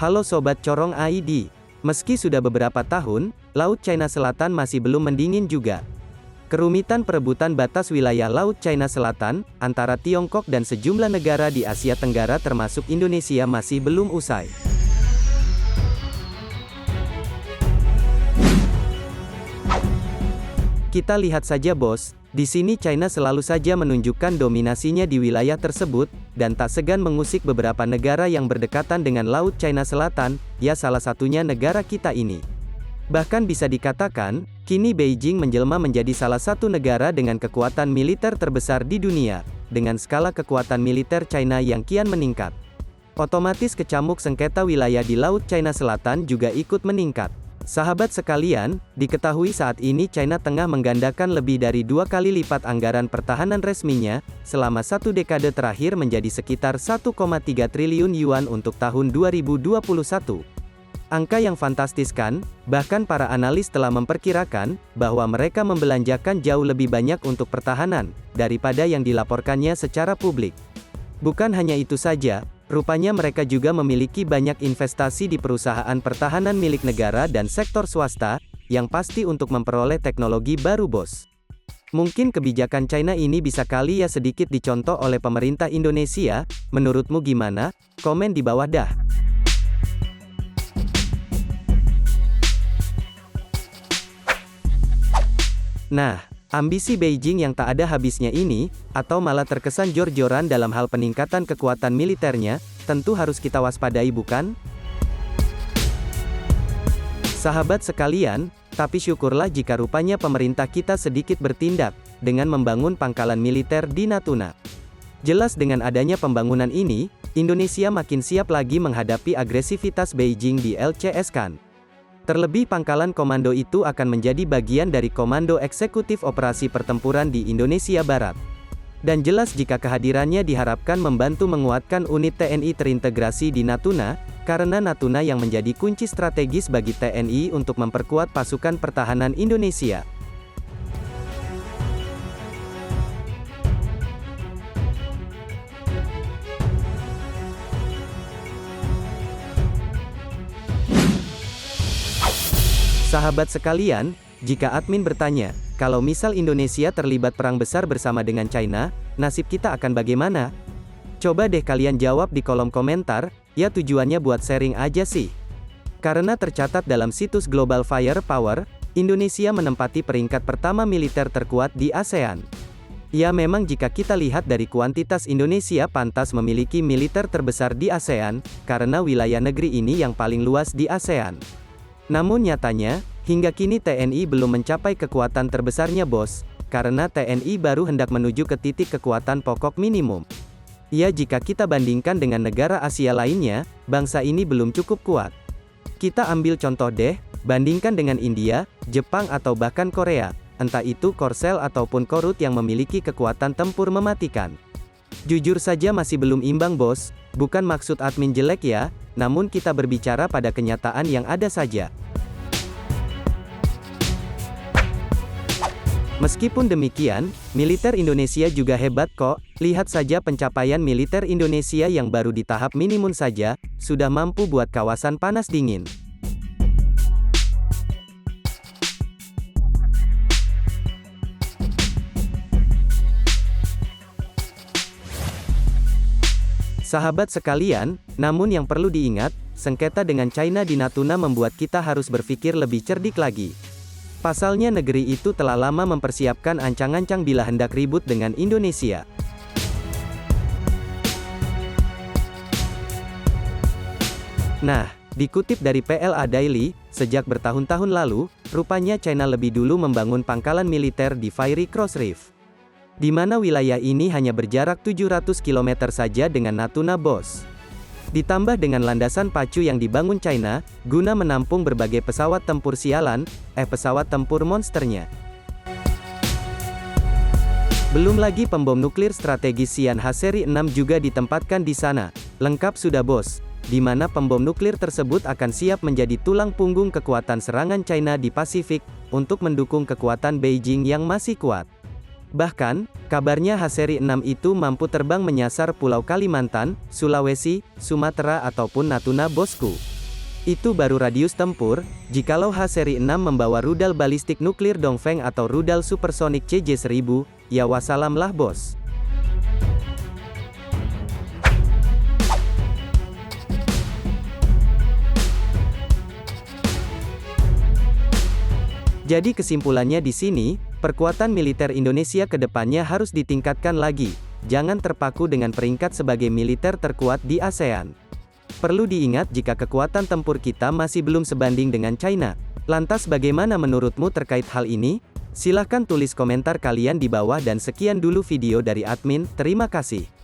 Halo Sobat Corong ID. Meski sudah beberapa tahun, Laut China Selatan masih belum mendingin juga. Kerumitan perebutan batas wilayah Laut China Selatan, antara Tiongkok dan sejumlah negara di Asia Tenggara termasuk Indonesia masih belum usai. Kita lihat saja bos, di sini China selalu saja menunjukkan dominasinya di wilayah tersebut, dan tak segan mengusik beberapa negara yang berdekatan dengan Laut China Selatan, ya salah satunya negara kita ini. Bahkan bisa dikatakan, kini Beijing menjelma menjadi salah satu negara dengan kekuatan militer terbesar di dunia, dengan skala kekuatan militer China yang kian meningkat. Otomatis kecamuk sengketa wilayah di Laut China Selatan juga ikut meningkat. Sahabat sekalian, diketahui saat ini China tengah menggandakan lebih dari 2 kali lipat anggaran pertahanan resminya, selama satu dekade terakhir menjadi sekitar 1,3 triliun yuan untuk tahun 2021. Angka yang fantastis kan? Bahkan para analis telah memperkirakan, bahwa mereka membelanjakan jauh lebih banyak untuk pertahanan, daripada yang dilaporkannya secara publik. Bukan hanya itu saja, rupanya mereka juga memiliki banyak investasi di perusahaan pertahanan milik negara dan sektor swasta, yang pasti untuk memperoleh teknologi baru bos. Mungkin kebijakan China ini bisa kali ya sedikit dicontoh oleh pemerintah Indonesia, menurutmu gimana? Komen di bawah dah. Nah, ambisi Beijing yang tak ada habisnya ini, atau malah terkesan jor-joran dalam hal peningkatan kekuatan militernya, tentu harus kita waspadai bukan? Sahabat sekalian, tapi syukurlah jika rupanya pemerintah kita sedikit bertindak, dengan membangun pangkalan militer di Natuna. Jelas dengan adanya pembangunan ini, Indonesia makin siap lagi menghadapi agresivitas Beijing di LCS kan. Terlebih pangkalan komando itu akan menjadi bagian dari Komando Eksekutif Operasi Pertempuran di Indonesia Barat. Dan jelas jika kehadirannya diharapkan membantu menguatkan unit TNI terintegrasi di Natuna, karena Natuna yang menjadi kunci strategis bagi TNI untuk memperkuat pasukan pertahanan Indonesia. Sahabat sekalian, jika admin bertanya, kalau misal Indonesia terlibat perang besar bersama dengan China, nasib kita akan bagaimana? Coba deh kalian jawab di kolom komentar, ya tujuannya buat sharing aja sih. Karena tercatat dalam situs Global Firepower, Indonesia menempati peringkat pertama militer terkuat di ASEAN. Ya memang jika kita lihat dari kuantitas Indonesia pantas memiliki militer terbesar di ASEAN, karena wilayah negeri ini yang paling luas di ASEAN. Namun nyatanya, hingga kini TNI belum mencapai kekuatan terbesarnya bos, karena TNI baru hendak menuju ke titik kekuatan pokok minimum. Ya jika kita bandingkan dengan negara Asia lainnya, bangsa ini belum cukup kuat. Kita ambil contoh deh, bandingkan dengan India, Jepang atau bahkan Korea, entah itu Korsel ataupun Korut yang memiliki kekuatan tempur mematikan. Jujur saja masih belum imbang bos, bukan maksud admin jelek ya, namun kita berbicara pada kenyataan yang ada saja. Meskipun demikian, militer Indonesia juga hebat kok, lihat saja pencapaian militer Indonesia yang baru di tahap minimum saja, sudah mampu buat kawasan panas dingin. Sahabat sekalian, namun yang perlu diingat, sengketa dengan China di Natuna membuat kita harus berpikir lebih cerdik lagi. Pasalnya negeri itu telah lama mempersiapkan ancang-ancang bila hendak ribut dengan Indonesia. Nah, dikutip dari PLA Daily, sejak bertahun-tahun lalu, rupanya China lebih dulu membangun pangkalan militer di Fiery Cross Reef. Di mana wilayah ini hanya berjarak 700 km saja dengan Natuna bos. Ditambah dengan landasan pacu yang dibangun China, guna menampung berbagai pesawat tempur sialan, pesawat tempur monsternya. Belum lagi pembom nuklir strategis Sian H-Seri 6 juga ditempatkan di sana, lengkap sudah bos, di mana pembom nuklir tersebut akan siap menjadi tulang punggung kekuatan serangan China di Pasifik, untuk mendukung kekuatan Beijing yang masih kuat. Bahkan, kabarnya H-Seri 6 itu mampu terbang menyasar Pulau Kalimantan, Sulawesi, Sumatera ataupun Natuna bosku. Itu baru radius tempur. Jikalau H-Seri 6 membawa rudal balistik nuklir Dongfeng atau rudal supersonik CJ-1000, ya wassalam lah bos. Jadi kesimpulannya di sini, perkuatan militer Indonesia ke depannya harus ditingkatkan lagi. Jangan terpaku dengan peringkat sebagai militer terkuat di ASEAN. Perlu diingat jika kekuatan tempur kita masih belum sebanding dengan China. Lantas bagaimana menurutmu terkait hal ini? Silahkan tulis komentar kalian di bawah dan sekian dulu video dari admin, terima kasih.